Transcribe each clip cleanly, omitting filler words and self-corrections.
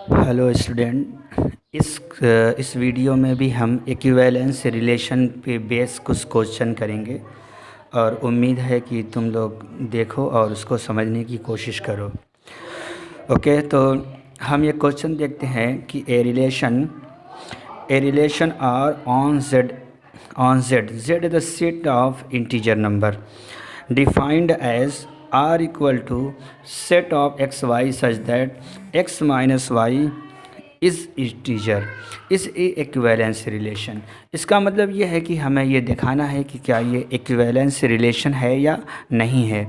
Hello student, इस video में भी हम इक्विवेलेंस रिलेशन पे बेस कुछ क्वेश्चन करेंगे और उम्मीद है कि तुम लोग देखो और उसको समझने की कोशिश करो। ओके, तो हम ये क्वेश्चन देखते हैं कि a relation are on Z is the set of integer number defined as r equal to set of x y such that x minus y is integer is a equivalence relation। इसका मतलब ये है कि हमें ये दिखाना है कि क्या ये equivalence relation है या नहीं है।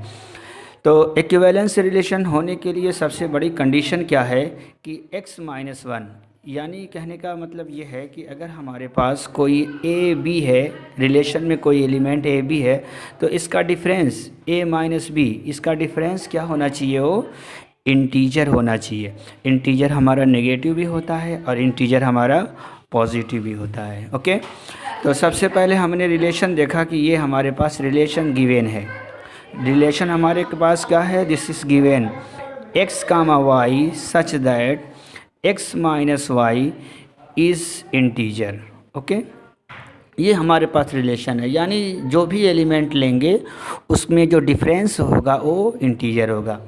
तो equivalence relation होने के लिए सबसे बड़ी कंडीशन क्या है कि x माइनस वन, यानी कहने का मतलब ये है कि अगर हमारे पास कोई ए बी है, रिलेशन में कोई एलिमेंट ए बी है, तो इसका डिफरेंस ए माइनस बी, इसका डिफरेंस क्या होना चाहिए? वो इंटीजर होना चाहिए। इंटीजर हमारा नेगेटिव भी होता है और इंटीजर हमारा पॉजिटिव भी होता है। ओके, तो सबसे पहले हमने रिलेशन देखा कि ये हमारे पास रिलेशन गिवेन है। रिलेशन हमारे के पास क्या है? This is given x comma y such that x minus y is integer. Okay, ये हमारे पास रिलेशन है, यानी जो भी एलिमेंट लेंगे उसमें जो डिफरेंस होगा वो इंटीजर होगा।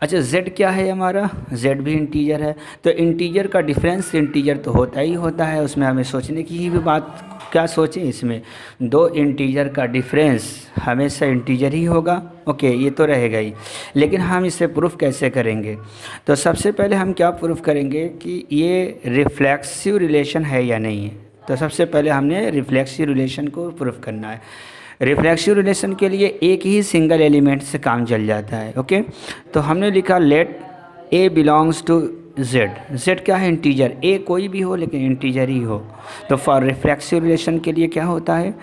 अच्छा, z क्या है हमारा? z भी इंटीजर है, तो इंटीजर का डिफरेंस इंटीजर तो होता ही होता है। उसमें हमें सोचने की ही भी बात, क्या सोचें इसमें? दो इंटीजर का डिफरेंस हमेशा इंटीजर ही होगा। ओके, ये तो रहेगा ही, लेकिन हम इसे प्रूफ कैसे करेंगे? तो सबसे पहले हम क्या प्रूफ करेंगे कि ये रिफ्लेक्सिव रिलेशन है या नहीं है। तो सबसे पहले हमने रिफ्लेक्सिव रिलेशन को प्रूफ करना है। रिफ्लेक्सिव रिलेशन के लिए एक ही सिंगल एलिमेंट से काम चल जाता है। ओके, तो हमने लिखा let a belongs to Z. Z क्या है? इंटीजर। ए कोई भी हो लेकिन इंटीजर ही हो। तो फॉर रिफ्लेक्सिव रिलेशन के लिए क्या होता है?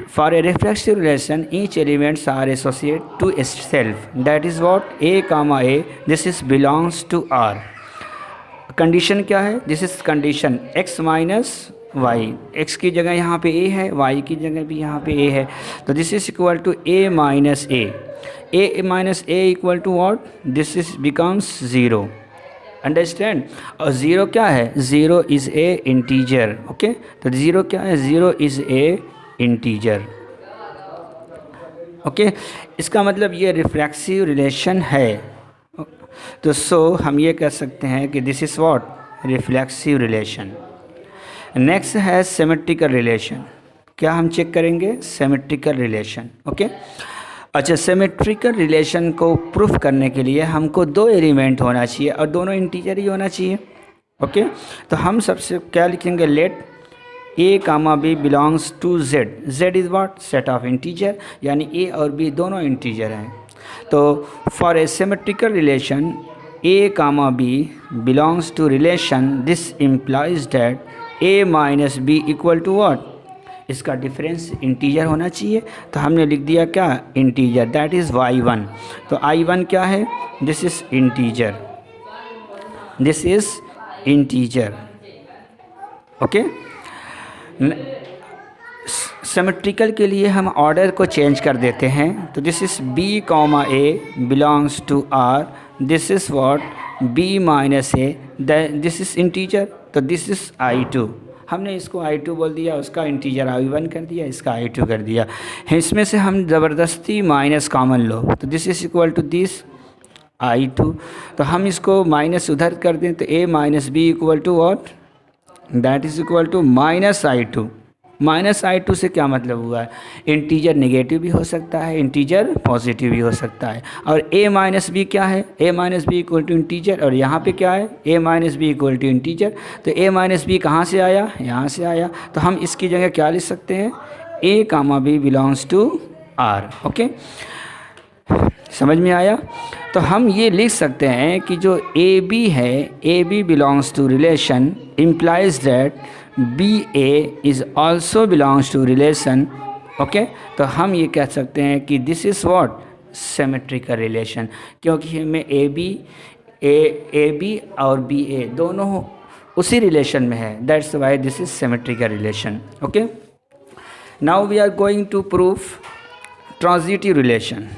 For a reflexive relation each elements are associate to self, that is what a comma a, this is belongs to R. Condition क्या है? This is condition x minus y, x की जगह यहाँ पे ए है, वाई की जगह भी यहाँ पे ए है, तो this is equal to A minus a minus a equal to what? This is becomes zero. Understand? और ज़ीरो क्या है? Zero is a integer. Okay, तो ज़ीरो क्या है? Zero is a integer. Okay, इसका मतलब ये रिफ्लेक्सिव रिलेशन है। तो हम ये कह सकते हैं कि this is what? Reflexive relation. Next है सिमेट्रिकल रिलेशन। क्या हम चेक करेंगे? Symmetrical relation. ओके, अच्छा, सिमेट्रिकल रिलेशन को प्रूफ करने के लिए हमको दो एलिमेंट होना चाहिए और दोनों इंटीजर ही होना चाहिए। ओके, तो हम सबसे क्या लिखेंगे? Let a comma B belongs to Z. Z is what? Set of integer, यानी ए और बी दोनों इंटीजर हैं। तो for a symmetrical relation a comma B belongs to relation, this implies that a minus B equal to what? इसका difference integer होना चाहिए। तो हमने लिख दिया क्या? Integer, that is y1। तो i1 क्या है? This is integer, this is integer. Okay, symmetrical के लिए हम ऑर्डर को चेंज कर देते हैं। तो this is b comma a belongs to r, this is what? b minus a, this is integer, तो दिस इज़ i2। हमने इसको i2 बोल दिया, उसका इंटीजर i1 कर दिया, इसका i2 कर दिया। इसमें से हम ज़बरदस्ती माइनस कॉमन लो, तो this is equal to this i2। तो हम इसको माइनस उधर कर दें, तो a minus B equal to what? That is equal to minus i2। Minus i2 से क्या मतलब हुआ है? इंटीजर नेगेटिव भी हो सकता है, इंटीजर पॉजिटिव भी हो सकता है। और a माइनस बी क्या है? a minus B equal to integer, और यहाँ पे क्या है? a minus B equal to integer. तो a माइनस बी कहाँ से आया? यहाँ से आया। तो हम इसकी जगह क्या लिख सकते हैं? a comma B belongs to r। Okay, समझ में आया? तो हम ये लिख सकते हैं कि जो ए बी है, a B belongs to relation implies that b a is also belongs to relation. Okay, तो हम ये कह सकते हैं कि this is what? Symmetrical relation, क्योंकि हमें ए बी और बी ए दोनों उसी रिलेशन में है, that's why this is symmetrical relation. Okay, now we are going to proof transitive relation.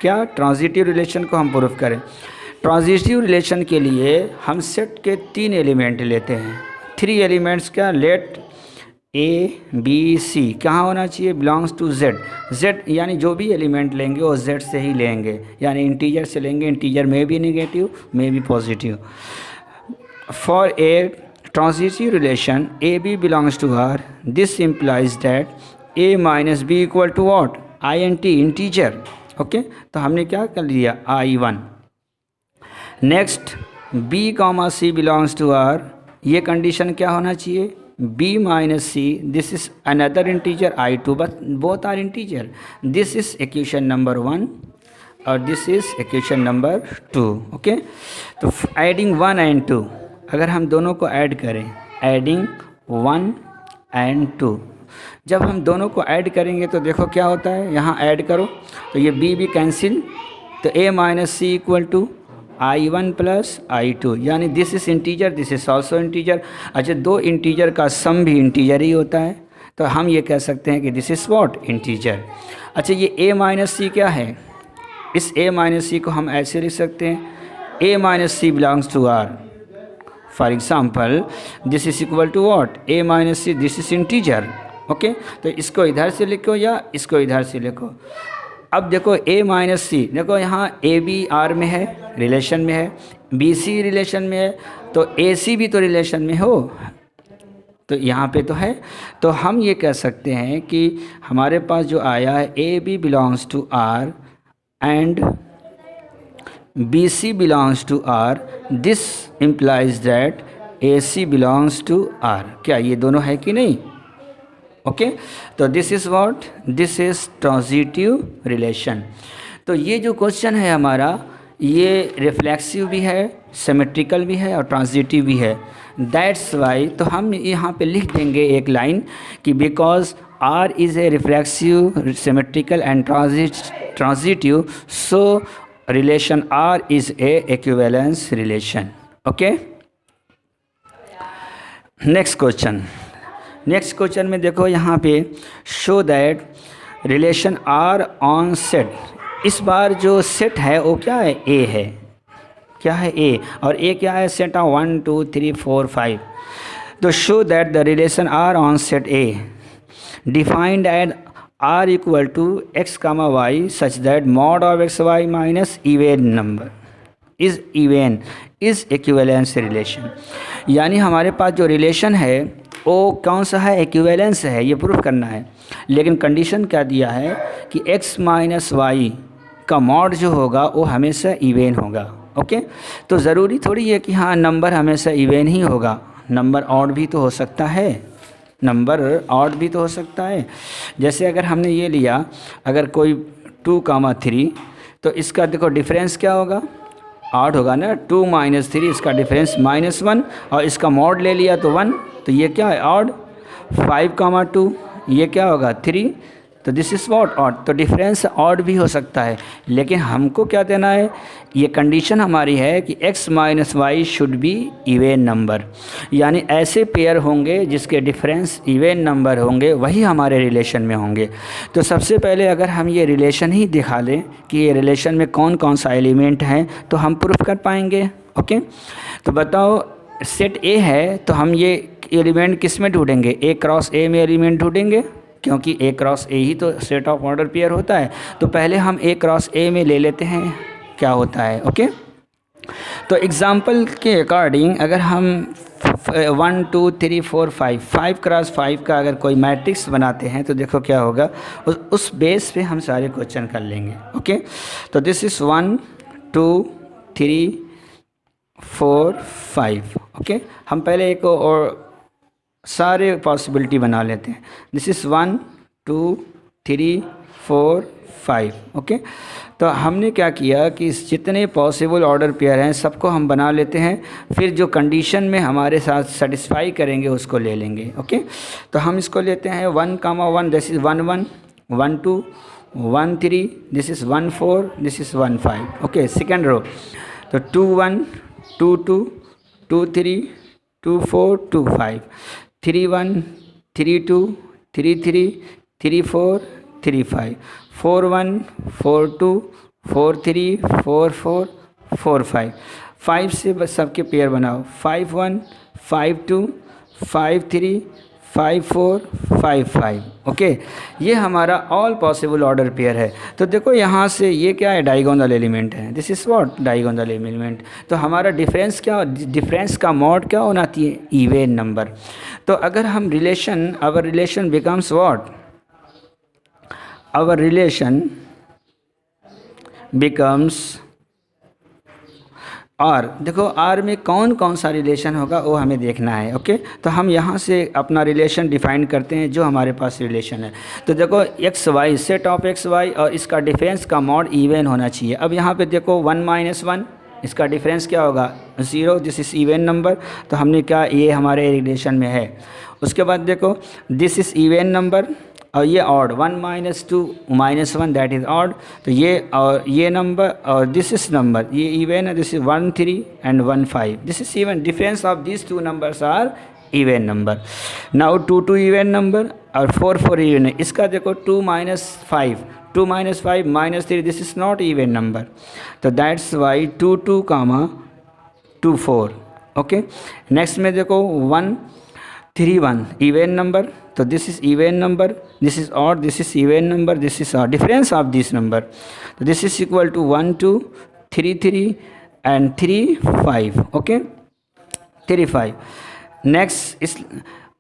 क्या ट्रांजिटिव रिलेशन को हम प्रूफ करें? ट्रांजिटिव रिलेशन के लिए हम सेट के 3 एलिमेंट लेते हैं। 3 एलिमेंट्स क्या, लेट ए बी सी कहाँ होना चाहिए, बिलोंग्स टू जेड। जेड यानी जो भी एलिमेंट लेंगे वो जेड से ही लेंगे, यानी इंटीजर से लेंगे, इंटीजर में भी नेगेटिव में भी positive. For a transitive relation a B belongs to R, this implies that a minus B equal to what, I N T, integer. Okay, तो हमने क्या कर लिया, I1। Next b comma c belongs to R, ये condition क्या होना चाहिए, b minus c, this is another integer I2, but both are integer. This is equation number 1 और this is equation number 2. okay, तो adding 1 and 2, अगर हम दोनों को ऐड करें, adding 1 and 2, जब हम दोनों को ऐड करेंगे तो देखो क्या होता है, यहाँ ऐड करो तो ये b भी कैंसिल, तो a minus c equal to I1 plus I2, यानी this is integer, this is also integer. अच्छा, 2 इंटीजर का सम भी इंटीजर ही होता है, तो हम ये कह सकते हैं कि दिस इज़ व्हाट, इंटीजर। अच्छा, ये a माइनस सी क्या है, इस a माइनस सी को हम ऐसे लिख सकते हैं, a minus c belongs to r। For example this is equal to what, a minus c, this is integer. Okay, तो इसको इधर से लिखो या इसको इधर से लिखो। अब देखो a माइनस सी, देखो यहाँ ए बी आर में है, रिलेशन में है, बी सी रिलेशन में है, तो ए सी भी तो रिलेशन में हो, तो यहाँ पे तो है। तो हम ये कह सकते हैं कि हमारे पास जो आया है a B belongs to R and b c belongs to R, this implies that a c belongs to R. क्या ये दोनों है कि नहीं, ओके तो this is what, this is transitive relation. तो ये जो क्वेश्चन है हमारा, ये रिफ्लेक्सिव भी है, सिमेट्रिकल भी है और ट्रांजिटिव भी है। दैट्स वाई, तो हम यहाँ पे लिख देंगे एक लाइन कि because R is a reflexive, symmetrical and transitive, so relation R is a equivalence relation. Okay, next question में देखो यहाँ पे, show that relation are on set. इस बार जो सेट है वो क्या है, ए है, क्या है ए, और ए क्या है, सेट ऑफ 1 2 3 4 5। तो show that the relation are on set A defined at R equal to x comma y such that mod of x y minus even number is even is equivalence relation. यानी हमारे पास जो relation है वो कौन सा है, equivalence है, ये प्रूफ करना है। लेकिन कंडीशन क्या दिया है कि x माइनस वाई का मॉड जो होगा वो हमेशा इवेन होगा। ओके, तो ज़रूरी थोड़ी है कि हाँ नंबर हमेशा इवेन ही होगा, नंबर ऑड भी तो हो सकता है, नंबर ऑड भी तो हो सकता है। जैसे अगर हमने ये लिया, अगर कोई 2,3, तो इसका देखो डिफरेंस क्या होगा, ऑड होगा ना, 2 माइनस 3, इसका डिफरेंस -1, और इसका मॉड ले लिया तो 1, तो ये क्या है, ऑड। 5,2, ये क्या होगा, 3, तो दिस इज़ व्हाट, ऑड। तो डिफरेंस ऑड भी हो सकता है, लेकिन हमको क्या देना है, ये कंडीशन हमारी है कि x minus why should be even number, यानी ऐसे पेयर होंगे जिसके डिफरेंस इवेन नंबर होंगे, वही हमारे रिलेशन में होंगे। तो सबसे पहले अगर हम ये रिलेशन ही दिखा लें कि ये रिलेशन में कौन कौन सा एलिमेंट है, तो हम प्रूफ कर पाएंगे। ओके, तो बताओ, सेट ए है तो हम ये एलिमेंट किस में ढूंढेंगे, ए क्रॉस ए में एलिमेंट ढूंढेंगे, क्योंकि ए क्रॉस ए ही तो सेट ऑफ ऑर्डर पेयर होता है। तो पहले हम ए क्रॉस ए में ले लेते हैं क्या होता है। ओके, तो एग्जांपल के अकॉर्डिंग अगर हम 1 2 3 4 5 क्रॉस 5 का अगर कोई मैट्रिक्स बनाते हैं तो देखो क्या होगा, उस बेस पे हम सारे क्वेश्चन कर लेंगे। ओके, तो दिस इज़ 1 2 3 4 5। ओके, हम पहले एक और सारे पॉसिबिलिटी बना लेते हैं। This is 1 2 3 4 5। ओके, तो हमने क्या किया कि जितने पॉसिबल ऑर्डर पेयर हैं सबको हम बना लेते हैं, फिर जो कंडीशन में हमारे साथ सेटिस्फाई करेंगे उसको ले लेंगे। ओके, तो हम इसको लेते हैं 1,1, this is 1 1 1 2 1 3, this is 1 4, this is 1 5। Okay, second row, तो 2 1 2 2 2 3 2 4 2 5, 3 1 3 2 3 3 3 4 3 5, 4 1 4 2 4 3 4 4 4 5, 5 से बस सबके पेयर बनाओ, 5 1 5 2 5 3 5 4 5 5। ओके, ये हमारा ऑल पॉसिबल ऑर्डर पेयर है। तो देखो यहाँ से ये क्या है, डायगोनल एलिमेंट है, this is what diagonal element. तो हमारा डिफरेंस क्या, डिफरेंस का मॉड क्या होना चाहिए, इवन नंबर। तो अगर हम relation, our relation becomes what, our relation becomes R. देखो आर में कौन कौन सा रिलेशन होगा वो हमें देखना है। ओके, तो हम यहाँ से अपना रिलेशन डिफाइन करते हैं जो हमारे पास रिलेशन है। तो देखो x y, set of x y और इसका डिफरेंस का मॉड इवन होना चाहिए। अब यहाँ पे देखो 1 - 1, इसका डिफरेंस क्या होगा 0, दिस इज़ इवन नंबर। तो हमने क्या, ये हमारे रिलेशन में है। उसके बाद देखो दिस इज़ इवन नंबर और ये ऑड, 1 - 2 - 1 दैट इज़ ऑड। तो ये और ये नंबर और दिस इज नंबर, ये इवन है, this is 1 3 and 1 5, this is even. Difference of this two numbers are even number. Now 2 even number और 4 इवन है। इसका देखो 2 - 5, 2 - 5 - 3, this is not even number. तो दैट्स वाई 2 2, 2 4। ओके, नेक्स्ट में देखो 1 3 1 even number. तो this is even number, this is odd, this is even number, this is odd. Difference of this number, तो this is equal to 1 2 3 3 and 3 5। Okay, 3 5। Next इस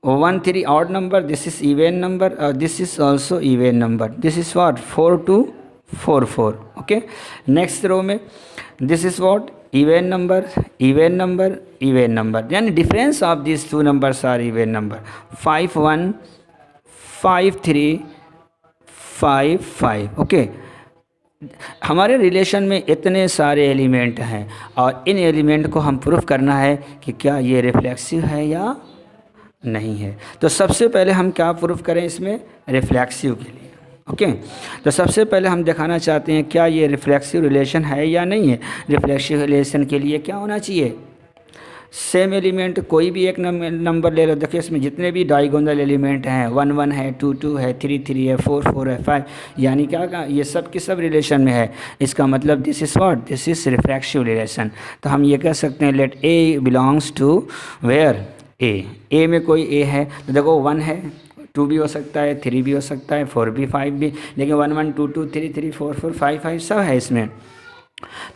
1 3 odd number, this is even number और this is also even number, this is what 4 2 4 4। Okay, next row में this is what even number, even number, even number, यानी difference of this two numbers are even number. 5 1 5 3 5 5। Okay, हमारे relation में इतने सारे element हैं और इन element को हम प्रूफ करना है कि क्या ये रिफ्लेक्सिव है या नहीं है। तो सबसे पहले हम क्या प्रूफ करें इसमें, रिफ्लेक्सिव के लिए। ओके, तो सबसे पहले हम दिखाना चाहते हैं क्या ये रिफ्लेक्सिव रिलेशन है या नहीं है। रिफ्लेक्सिव रिलेशन के लिए क्या होना चाहिए, सेम एलिमेंट कोई भी एक नंबर ले लो। देखिए इसमें जितने भी डायगोनल एलिमेंट हैं 1 1 है, 2 2 है, 3 3 है, 4 4 है, 5, यानी क्या ये सब की सब रिलेशन में है। इसका मतलब this is what, this is reflexive relation. तो हम ये कह सकते हैं let a belongs to where, a में कोई ए है। तो देखो 1 है, 2 भी हो सकता है, 3 भी हो सकता है, 4 भी, 5 भी, लेकिन 1 1 2 2 3 3 4 4 5 5 सब है इसमें।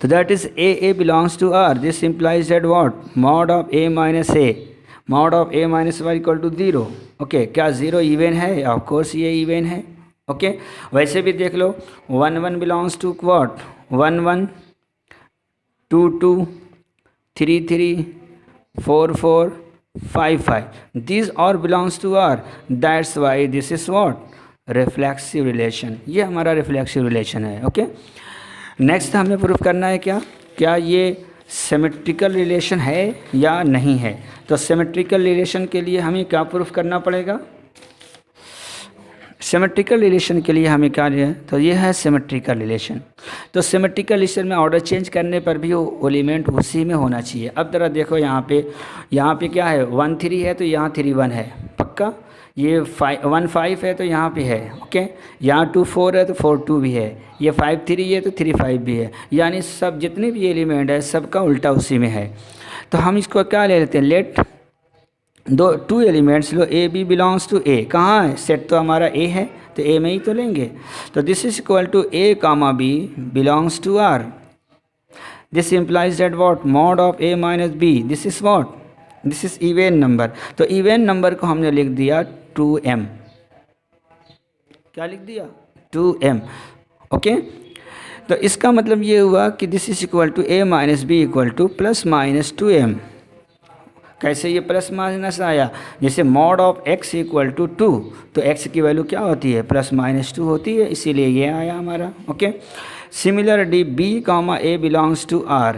तो that is A belongs to R. This implies that what, mod of A minus A, mod of A minus y equal to 0। Okay, क्या 0 इवन है, ऑफ कोर्स ये इवन है। ओके, वैसे भी देख लो 1 1 belongs to what, 1 1 2 2 3 3 4 4 5 5, these all belongs to R, that's why this is what, reflexive relation। ये हमारा रिफ्लेक्सिव रिलेशन है। ओके, नेक्स्ट हमें प्रूफ करना है क्या ये सिमेट्रिकल रिलेशन है या नहीं है। तो सिमेट्रिकल रिलेशन के लिए हमें क्या प्रूफ करना पड़ेगा, सिमेट्रिकल रिलेशन के लिए हमें क्या है, तो ये है सिमेट्रिकल रिलेशन। तो सिमेट्रिकल रिलेशन में ऑर्डर चेंज करने पर भी वो एलिमेंट उसी में होना चाहिए। अब ज़रा देखो यहाँ पे क्या है, 1 3 है तो यहाँ 3 1 है पक्का, ये 1 5 है तो यहाँ पे है। ओके, यहाँ 2 4 है तो 4 2 भी है, ये 5 3 है तो 3 5 भी है, यानी सब जितने भी एलिमेंट है सबका उल्टा उसी में है। तो हम इसको क्या ले लेते हैं, लेट 2 एलिमेंट्स लो, a B belongs to A. कहाँ है, सेट तो हमारा ए है तो ए में ही तो लेंगे। तो this is equal to A comma B belongs to R. This implies that what, mod of A minus B, this is what, this is even number. तो इवन नंबर को हमने लिख दिया 2m, क्या लिख दिया 2m। ओके, तो इसका मतलब ये हुआ कि this is equal to A minus B equal to plus minus 2m। कैसे ये प्लस माइनस आया, जैसे mod of x equal to 2, तो x की वैल्यू क्या होती है, प्लस माइनस 2 होती है, इसीलिए ये आया हमारा। ओके, similarly b comma a belongs to r,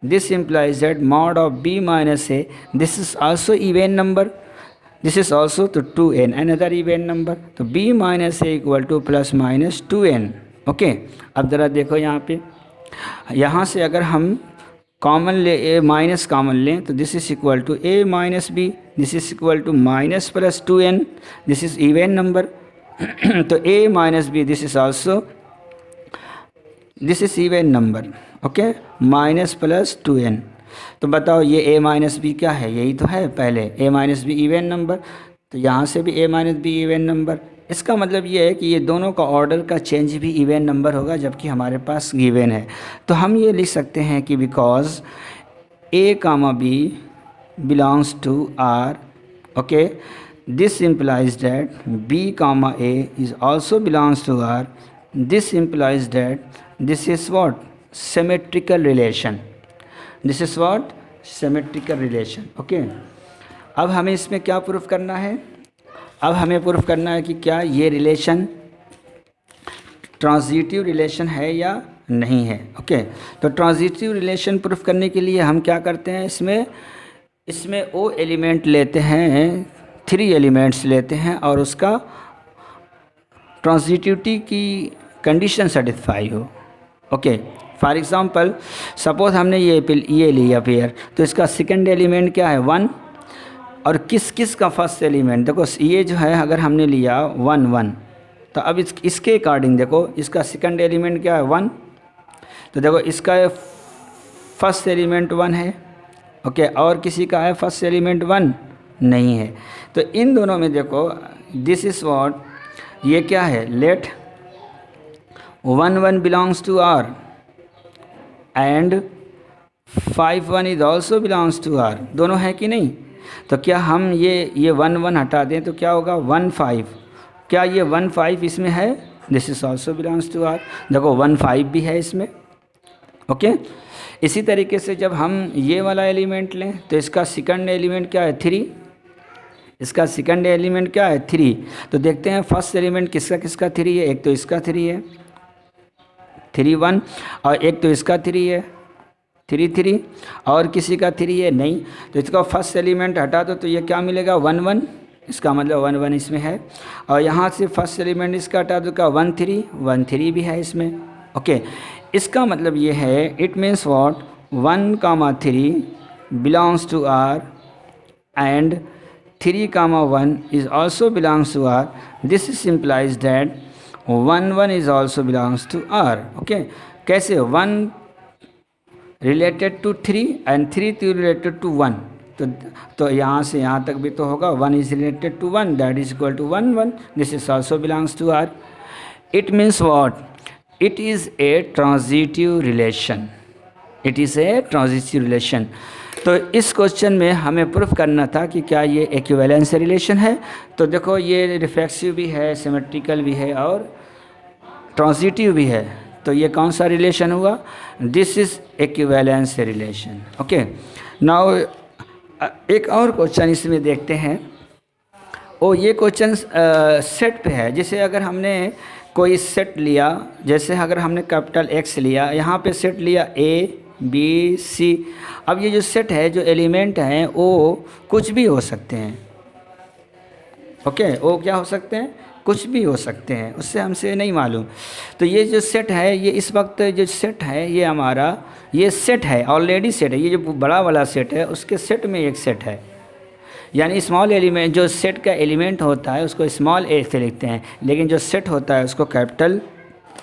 this implies that mod of b minus a, this is also even number, this is also तो 2n, अनदर इवन नंबर। तो b minus a equal to plus minus 2n। ओके, अब ज़रा देखो यहाँ से अगर हम कॉमन ले, ए माइनस कॉमन लें, तो this is equal to A minus B, this is equal to minus plus 2n, this is even number. तो a minus B, this is also, this is even number. Okay, minus plus 2n। तो बताओ ये a minus B क्या है, यही तो है पहले a minus be even number, तो यहाँ से भी a minus be even number. इसका मतलब ये है कि ये दोनों का ऑर्डर का चेंज भी इवन नंबर होगा जबकि हमारे पास गिवन है। तो हम ये लिख सकते हैं कि because a comma b belongs to r, okay, this implies that b comma a is also belongs to r. This implies that this is what? Symmetrical relation. This is what? Symmetrical relation. Okay, अब हमें इसमें क्या proof करना है? अब हमें proof करना है कि क्या ये रिलेशन ट्रांजिटिव रिलेशन है या नहीं है। ओके, तो ट्रांजिटिव रिलेशन प्रूफ करने के लिए हम क्या करते हैं, इसमें ओ एलिमेंट लेते हैं, 3 एलिमेंट्स लेते हैं और उसका ट्रांजिटिविटी की कंडीशन सेटिस्फाई हो। ओके, फॉर एग्जांपल सपोज हमने ये लिया पेयर, तो इसका सेकंड एलिमेंट क्या है 1, और किस का फर्स्ट एलिमेंट, देखो ये जो है अगर हमने लिया 1 1, तो अब इसके अकॉर्डिंग देखो इसका सेकंड एलिमेंट क्या है 1, तो देखो इसका फर्स्ट एलिमेंट 1 है। ओके, और किसी का है फर्स्ट एलिमेंट 1 नहीं है। तो इन दोनों में देखो दिस इज व्हाट, ये क्या है, let 1 1 belongs to r and 5 1 is also belongs to r, दोनों है कि नहीं। तो क्या हम ये 1 1 हटा दें तो क्या होगा 1 5, क्या ये 1 5 इसमें है, this is also belongs to r, देखो 1 5 भी है इसमें। ओके, इसी तरीके से जब हम ये वाला एलिमेंट लें तो इसका सेकंड एलिमेंट क्या है 3, इसका सेकंड एलिमेंट क्या है 3, तो देखते हैं फर्स्ट एलिमेंट किसका 3 है, एक तो इसका 3 है 3 1, और एक तो इसका 3 है 3 3, और किसी का 3 है नहीं, तो इसका फर्स्ट एलिमेंट हटा दो तो ये क्या मिलेगा 1 1, इसका मतलब 1 1 इसमें है, और यहाँ से फर्स्ट एलिमेंट इसका हटा दो क्या 1 3 भी है इसमें। ओके, इसका मतलब ये है it means what 1 comma 3 belongs to r and 3 comma 1 is also belongs to r, this is implies that 1 1 is also belongs to r। Okay, कैसे 1 related to 3 and 3 related to 1, तो यहाँ से यहाँ तक भी तो होगा 1 is related to 1 that is equal to 1 1, this is also belongs to r। It means what, it is a transitive relation, it is a transitive relation. तो इस क्वेश्चन में हमें प्रूफ करना था कि क्या ये इक्विवेलेंस रिलेशन है। तो देखो ये रिफ्लेक्सिव भी है, सिमेट्रिकल भी है और ट्रांजिटिव भी है, तो ये कौन सा रिलेशन हुआ, this is equivalence relation. Okay, now एक और क्वेश्चन इसमें देखते हैं। ये क्वेश्चन सेट पे है, जैसे अगर हमने कोई सेट लिया, जैसे अगर हमने कैपिटल X लिया, यहाँ पे सेट लिया A B C, अब ये जो सेट है, जो एलिमेंट हैं वो कुछ भी हो सकते हैं। ओके, वो क्या हो सकते हैं, कुछ भी हो सकते हैं, उससे हमसे नहीं मालूम। तो ये जो सेट है, ये इस वक्त जो सेट है ये हमारा ये सेट है, ऑलरेडी सेट है, ये जो बड़ा वाला सेट है उसके सेट में एक सेट है, यानी स्मॉल एलिमेंट, जो सेट का एलिमेंट होता है उसको स्मॉल ए से लिखते हैं, लेकिन जो सेट होता है उसको कैपिटल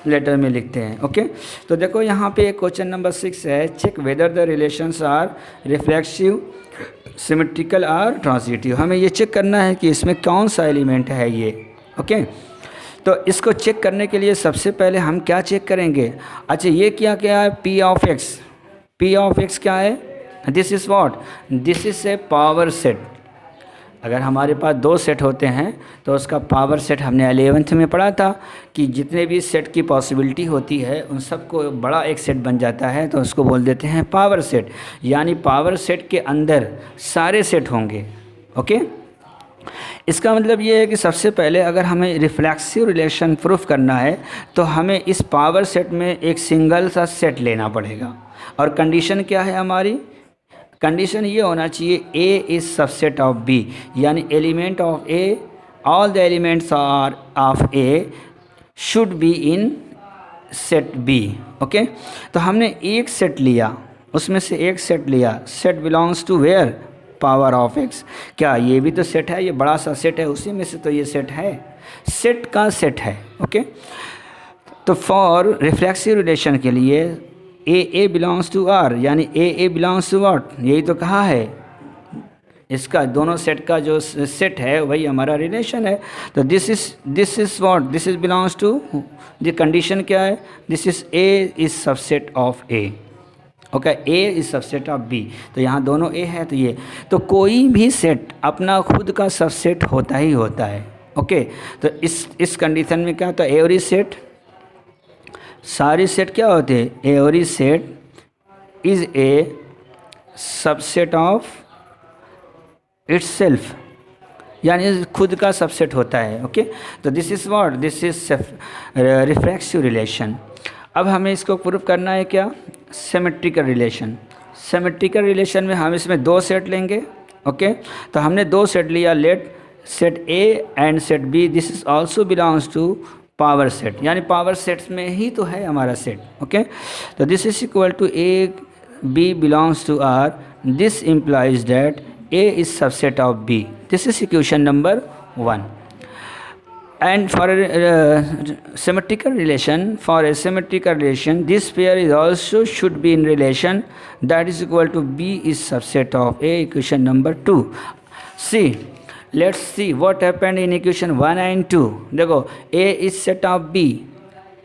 लेटर में लिखते हैं। ओके, तो देखो यहाँ पे क्वेश्चन नंबर 6 है, check whether the relations are reflexive symmetrical और ट्रांजिटिव। हमें ये चेक करना है कि इसमें कौन सा एलिमेंट है ये। ओके, तो इसको चेक करने के लिए सबसे पहले हम क्या चेक करेंगे, अच्छा ये क्या है P ऑफ X क्या है, this is what, this is a power set. अगर हमारे पास 2 सेट होते हैं तो उसका पावर सेट हमने 11th में पढ़ा था कि जितने भी सेट की पॉसिबिलिटी होती है उन सबको बड़ा एक सेट बन जाता है, तो उसको बोल देते हैं पावर सेट, यानी पावर सेट के अंदर सारे सेट होंगे। ओके, इसका मतलब ये है कि सबसे पहले अगर हमें रिफ्लेक्सिव रिलेशन प्रूफ करना है तो हमें इस पावर सेट में एक सिंगल सा सेट लेना पड़ेगा, और कंडीशन क्या है हमारी, कंडीशन ये होना चाहिए A is subset of B, यानी element of A, all the elements are of A should be in set B। Okay, तो हमने एक सेट लिया, उसमें से एक सेट लिया, set belongs to where, power of X। क्या ये भी तो सेट है, ये बड़ा सा सेट है, उसी में से तो ये सेट है, सेट का सेट है। ओके, तो फॉर रिफ्लेक्सिव रिलेशन के लिए ए बिलोंग्स टू आर, यानी ए बिलोंग्स टू व्हाट, यही तो कहा है। इसका दोनों सेट का जो सेट है वही हमारा रिलेशन है। तो this is what, this is belongs to, the condition क्या है, this is A is subset of A. Okay, A is subset of B, तो यहाँ दोनों ए है। तो ये तो कोई भी सेट अपना खुद का सबसेट होता ही होता है। ओके, तो इस कंडीशन में क्या होता है, एवरी सेट, सारी सेट क्या होते हैं, every set is a subset of itself, यानी खुद का सबसेट होता है। ओके, तो this is what, this is reflexive relation. अब हमें इसको प्रूव करना है क्या, सिमेट्रिकल रिलेशन। सिमेट्रिकल रिलेशन में हम इसमें दो सेट लेंगे। ओके, तो हमने दो सेट लिया, let set A and set B, this is also belongs to power set, यानी पावर सेट्स में ही तो है हमारा सेट। ओके, तो this is equal to A B belongs to R, this implies that A is subset of B. This is equation number 1. And for a symmetrical relation, this pair is also should be in relation, that is equal to B is subset of A, equation number 2. See, let's see what happened in equation 1 and 2. देखो, A is set of B.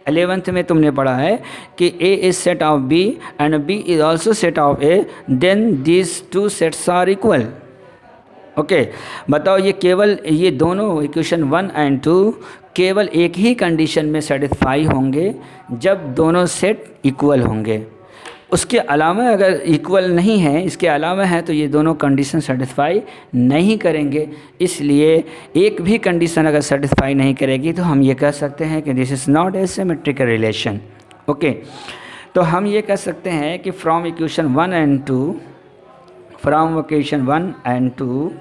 11th में तुमने पढ़ा है कि A is set of B and B is also set of A, then these two sets are equal. Okay, बताओ ये केवल ये दोनों इक्वेशन 1 एंड 2 केवल एक ही कंडीशन में सेटिस्फाई होंगे, जब दोनों सेट इक्वल होंगे। उसके अलावा अगर इक्वल नहीं है, इसके अलावा है, तो ये दोनों कंडीशन सेटिस्फाई नहीं करेंगे। इसलिए एक भी कंडीशन अगर सेटिस्फाई नहीं करेगी तो हम ये कह सकते हैं कि this is not a symmetrical relation. Okay, तो हम ये कह सकते हैं कि from equation 1 and 2, from equation 1 and 2,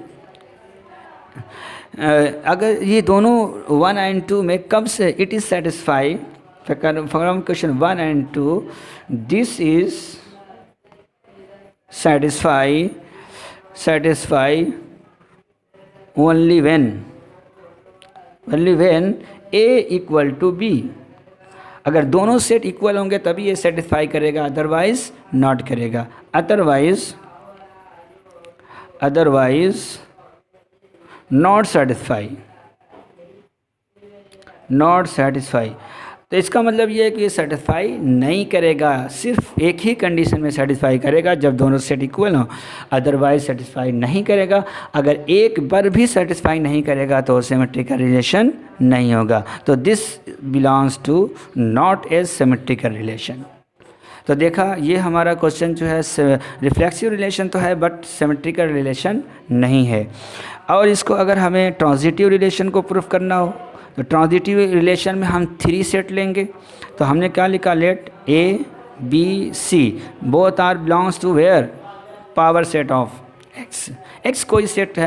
अगर ये दोनों 1 एंड 2 में कब से it is satisfy, from question 1 and 2 this is satisfy only when A equal to B। अगर दोनों सेट इक्वल होंगे तभी ये सेटिस्फाई करेगा, अदरवाइज नॉट करेगा, अदरवाइज नॉट सेटिस्फाई। तो इसका मतलब ये है कि ये सेटिस्फाई नहीं करेगा, सिर्फ एक ही कंडीशन में सेटिस्फाई करेगा जब दोनों सेट इक्वल हो, अदरवाइज सेटिस्फाई नहीं करेगा। अगर एक बार भी सेटिस्फाई नहीं करेगा तो सिमेट्रिकल रिलेशन नहीं होगा। तो this belongs to not a symmetrical relation. तो देखा, ये हमारा क्वेश्चन जो है रिफ्लेक्सिव रिलेशन तो है बट सिमेट्रिकल रिलेशन नहीं है। और इसको अगर हमें ट्रांजिटिव रिलेशन को प्रूफ करना हो तो ट्रांजिटिव रिलेशन में हम 3 सेट लेंगे। तो हमने क्या लिखा, let A B C both are belongs to where, power set of X कोई सेट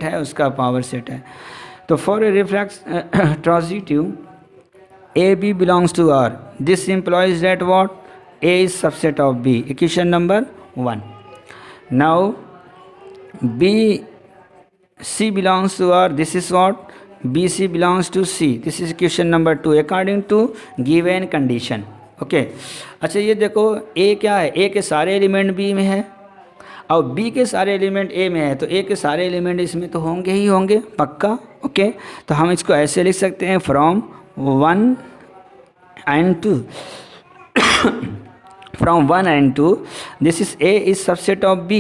है उसका पावर सेट है। तो for a reflex transitive A B belongs to R, this implies that what, A is subset of B, equation number 1. Now B C belongs to R, this is what, B C belongs to C, this is equation number 2 according to given condition. Okay, अच्छा ये देखो A क्या है, A के सारे element B में है और B के सारे एलिमेंट A में है, तो A के सारे एलिमेंट इसमें तो होंगे ही होंगे पक्का। ओके, तो हम इसको ऐसे लिख सकते हैं, from 1 and 2 from 1 and 2 this is A is subset of B।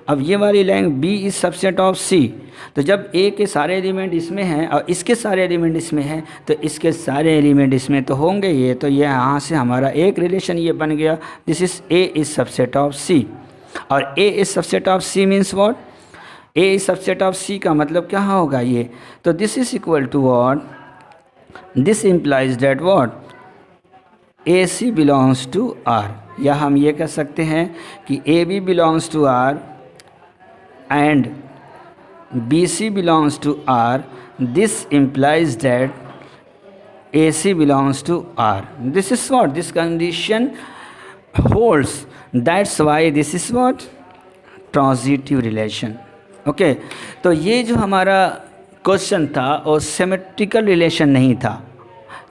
अब ये वाली line B is subset of C। तो जब A के सारे एलिमेंट इसमें हैं और इसके सारे एलिमेंट इसमें हैं तो इसके सारे एलिमेंट इसमें तो होंगे ये, तो ये यहाँ से हमारा एक रिलेशन ये बन गया, this is A is subset of C। और A is subset of C means what, A is subset of C का मतलब क्या होगा ये, तो this is equal to what, this implies that what, AC belongs to R। या हम ये कह सकते हैं कि AB belongs to R and BC belongs to R, this implies that AC belongs to R। This is what, this condition holds, that's why this is what, transitive relation. Okay, तो ये जो हमारा क्वेश्चन था और symmetrical relation नहीं था,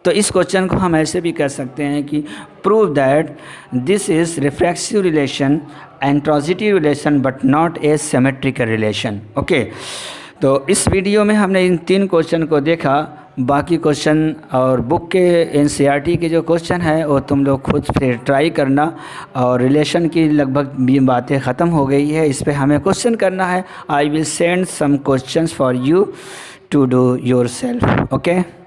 तो इस क्वेश्चन को हम ऐसे भी कह सकते हैं कि prove that this is reflexive relation and transitive relation but not a symmetrical relation. Okay, तो इस वीडियो में हमने इन 3 क्वेश्चन को देखा। बाकी क्वेश्चन और बुक के एनसीईआरटी के जो क्वेश्चन है वो तुम लोग खुद फिर ट्राई करना। और रिलेशन की लगभग भी बातें ख़त्म हो गई है, इस पे हमें क्वेश्चन करना है। I will send some questions for you to do yourself. Okay.